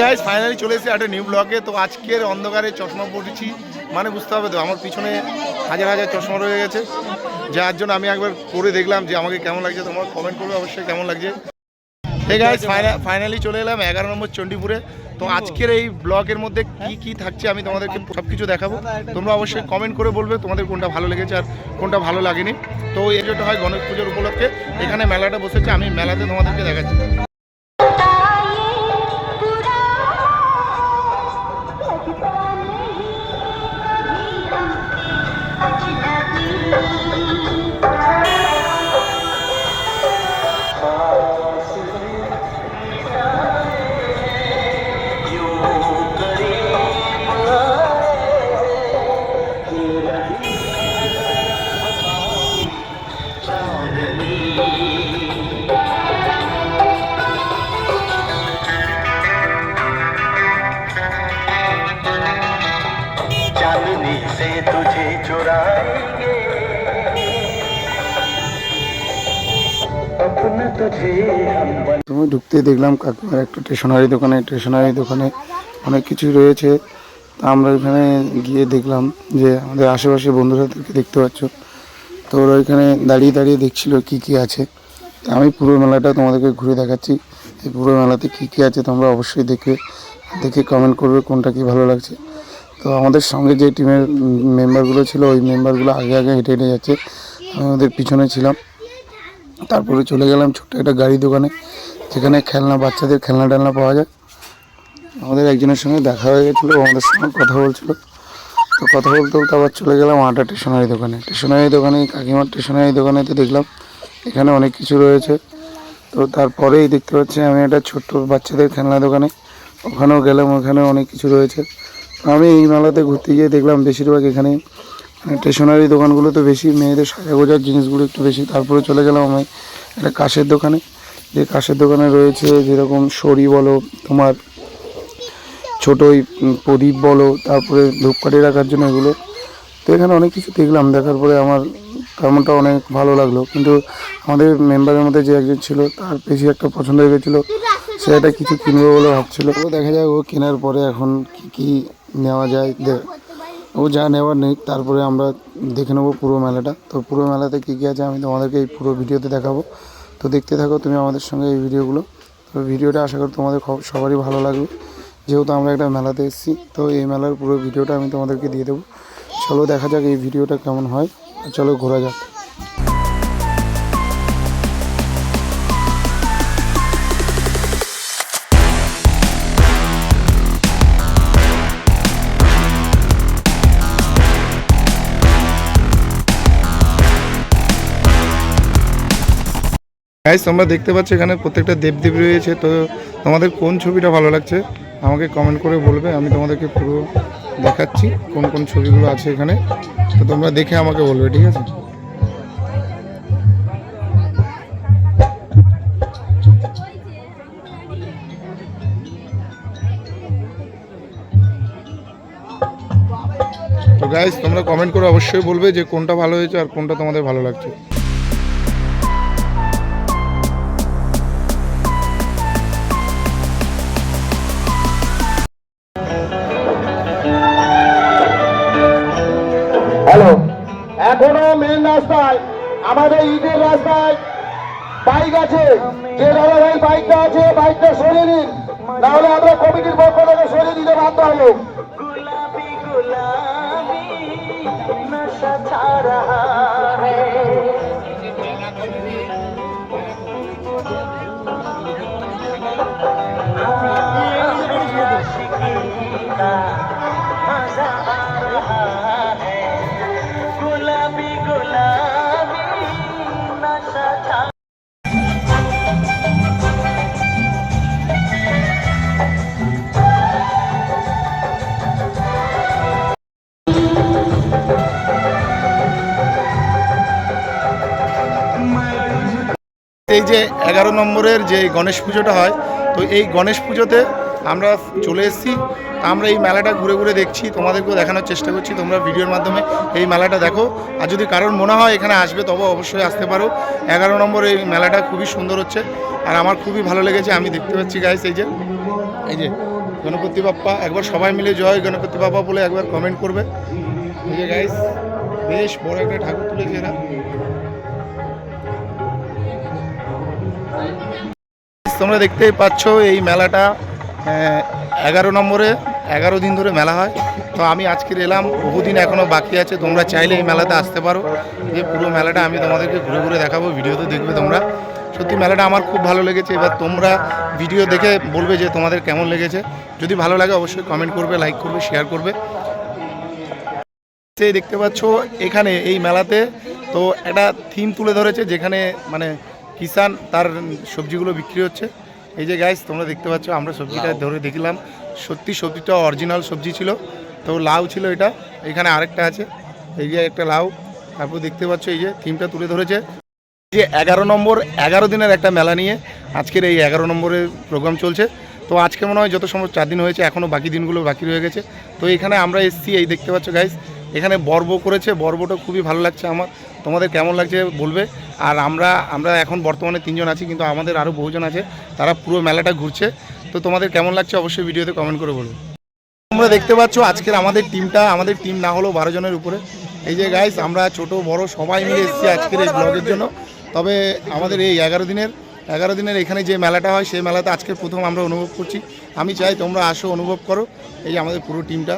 Guys finally চলে এসেছি একটা নিউ ব্লগে। তো আজকের অন্ধকারে চশমা পরেছি মানে বুঝতে হবে তো আমার পিছনে হাজার হাজার চশমা রয়ে গেছে, যার জন্য আমি একবার পরে দেখলাম যে আমাকে কেমন লাগছে। তোমরা কমেন্ট করবে অবশ্যই কেমন লাগছে। ঠিক আছে, ফাইনালি চলে এলাম 11 নম্বর চণ্ডীপুরে। তো আজকের এই ব্লগের মধ্যে কি কি থাকছে আমি তোমাদেরকে সব কিছু দেখাবো। তোমরা অবশ্যই কমেন্ট করে বলবে তোমাদের কোনটা ভালো লেগেছে আর কোনটা ভালো লাগেনি। তো এই যেটা হয় গণেশ পুজোর উপলক্ষে এখানে মেলাটা বসেছে, আমি মেলাতে তোমাদেরকে দেখাচ্ছি। তুমি ঢুকতে দেখলাম কাকুর একটা স্টেশনারি দোকানে অনেক কিছু রয়েছে। তা আমরা এখানে গিয়ে দেখলাম যে আমাদের আশেপাশে বন্ধুরাদেরকে দেখতে পাচ্ছ, তো ওরা এখানে দাঁড়িয়ে দাঁড়িয়ে দেখছিল কি কি আছে। আমি পুরো মেলাটা তোমাদেরকে ঘুরে দেখাচ্ছি। এই পুরো মেলাতে কি কি আছে তোমরা অবশ্যই দেখে কমেন্ট করবে কোনটা কি ভালো লাগছে। তো আমাদের সঙ্গে যে টিমের মেম্বারগুলো ছিল ওই মেম্বারগুলো আগে হেঁটে যাচ্ছে, আমি ওদের পিছনে ছিলাম। তারপরে চলে গেলাম ছোট্ট একটা গাড়ি দোকানে, যেখানে বাচ্চাদের খেলনা টেলনা পাওয়া যায়। আমাদের একজনের সঙ্গে দেখা হয়ে গেছিলো, আমাদের সঙ্গে কথা বলছিল। তো কথা বলতে আবার চলে গেলাম আটা স্টেশনারি দোকানে কাকিমার স্টেশনারি দোকানেতে দেখলাম এখানে অনেক কিছু রয়েছে। তো তারপরেই দেখতে পাচ্ছি আমি একটা ছোট্ট বাচ্চাদের খেলনা দোকানে, ওখানেও গেলাম, ওখানে অনেক কিছু রয়েছে। আমি এই মেলাতে ঘুরতে গিয়ে দেখলাম বেশিরভাগ এখানে স্টেশনারি দোকানগুলোতে বেশি মেয়েদের সাজা গোজার জিনিসগুলো একটু বেশি। তারপরে চলে গেলাম আমি একটা কাঁসের দোকানে, যে কাঁসের দোকানে রয়েছে যেরকম সরি বলো, তোমার ছোটো ওই প্রদীপ বলো, তারপরে ধূপকাঠি রাখার জন্য এগুলো। তো এখানে অনেক কিছু দেখলাম, দেখার পরে আমার তেমনটা অনেক ভালো লাগলো। কিন্তু আমাদের মেম্বারের মধ্যে যে একজন ছিল তার বেশি একটা পছন্দ হয়ে গেছিলো, সে একটা কিছু কিনবে বলে ভাবছিলো। ও দেখা যায় ও কেনার পরে এখন কি নেওয়া যায়, ও যা নেওয়ার নেই। তারপরে আমরা দেখে নেবো পুরো মেলাটা। তো পুরো মেলাতে কী কী আছে আমি তোমাদেরকে এই পুরো ভিডিওতে দেখাবো। তো দেখতে থাকো তুমি আমাদের সঙ্গে এই ভিডিওগুলো। তো ভিডিওটা আশা করি তোমাদের সবারই ভালো লাগবে, যেহেতু আমরা একটা মেলাতে এসেছি। তো এই মেলার পুরো ভিডিওটা আমি তোমাদেরকে দিয়ে দেবো। চলো দেখা যাক এই ভিডিওটা কেমন হয়, চলো ঘোরা যাক। গাইস তোমরা দেখতে পাচ্ছ এখানে প্রত্যেকটা দেবদেবী রয়েছে। তো তোমাদের কোন ছবিটা ভালো লাগছে আমাকে কমেন্ট করে বলবে, আমি তোমাদেরকে পুরো দেখাচ্ছি কোন কোন ছবিগুলো আছে এখানে। তো তোমরা দেখে আমাকে বলবে, ঠিক আছে? তো গাইস তোমরা কমেন্ট করে অবশ্যই বলবে যে কোনটা ভালো হয়েছে আর কোনটা তোমাদের ভালো লাগছে। হ্যালো, এখনো মেন রাস্তায় আমাদের ঈদের রাস্তায় বাইক আছে, যে দাদা ভাই বাইকটা আছে বাইকটা সরিয়ে নিন, নাহলে আমরা কমিটির পক্ষ থেকে সরিয়ে দিতে বাধ্য হবো। গুলাবি গুলাবি নশা ছা রাহা হ্যায়, এই যে 11 নম্বরের যে গণেশ পুজোটা হয়, তো এই গণেশ পুজোতে আমরা চলে এসেছি। আমরা এই মেলাটা ঘুরে ঘুরে দেখছি, তোমাদেরকেও দেখানোর চেষ্টা করছি। তোমরা ভিডিওর মাধ্যমে এই মেলাটা দেখো, আর যদি কারোর মনে হয় এখানে আসবে তবে অবশ্যই আসতে পারো। 11 নম্বর এই মেলাটা খুবই সুন্দর হচ্ছে আর আমার খুবই ভালো লেগেছে। আমি দেখতে পাচ্ছি গাইস এই যে এই যে গণপতি বাপ্পা, একবার সবাই মিলে জয় গণপতি বাপ্পা বলে একবার কমেন্ট করবে। এই যে গাইস বেশ বড় একটা ঠাকুর তুলেছে এরা। তোমরা দেখতেই পাচ্ছ এই মেলাটা 11 নম্বরে 11 দিন ধরে মেলা হয়। তো আমি আজকের এলাম, বহুদিন এখনও বাকি আছে। তোমরা চাইলে এই মেলাতে আসতে পারো। যে পুরো মেলাটা আমি তোমাদেরকে ঘুরে ঘুরে দেখাবো, ভিডিওতে দেখবে তোমরা। সত্যি মেলাটা আমার খুব ভালো লেগেছে। এবার তোমরা ভিডিও দেখে বলবে যে তোমাদের কেমন লেগেছে। যদি ভালো লাগে অবশ্যই কমেন্ট করবে, লাইক করবে, শেয়ার করবে। সেই দেখতে পাচ্ছ এখানে এই মেলাতে তো একটা থিম তুলে ধরেছে, যেখানে মানে কিষান তার সবজিগুলো বিক্রি হচ্ছে। এই যে গাইস তোমরা দেখতে পাচ্ছ, আমরা সবজিটা ধরে দেখলাম, সত্যি সবজিটা অরিজিনাল সবজি ছিল। তো লাউ ছিল এটা, এখানে আরেকটা আছে, এই যে একটা লাউ। তারপর দেখতে পাচ্ছ এই যে থিমটা তুলে ধরেছে যে 11 নম্বর 11 দিনের একটা মেলা নিয়ে আজকের এই 11 নম্বরের প্রোগ্রাম চলছে। তো আজকে মনে হয় যত সম্ভব 4 দিন হয়েছে, এখনও বাকি দিনগুলো বাকি রয়ে গেছে। তো এখানে আমরা এসেছি, এই দেখতে পাচ্ছ গাইস, এখানে বর্ব করেছে। বর্বটা খুবই ভালো লাগছে আমার। তোমাদের কেমন লাগছে বলবে। আর আমরা এখন বর্তমানে 3 জন আছি, কিন্তু আমাদের আরও বহুজন আছে, তারা পুরো মেলাটা ঘুরছে। তো তোমাদের কেমন লাগছে অবশ্যই ভিডিওতে কমেন্ট করে বলবে। তোমরা দেখতে পাচ্ছ আজকের আমাদের টিম না হলেও 12 জনের উপরে। এই যে গাইস আমরা ছোট বড় সবাই মিলে এসেছি আজকের এই ব্লগের জন্য। তবে আমাদের এই 11 দিনের এখানে যে মেলাটা হয়, সেই মেলাতে আজকে প্রথম আমরা অনুভব করছি। আমি চাই তোমরা আসো, অনুভব করো। এই যে আমাদের পুরো টিমটা।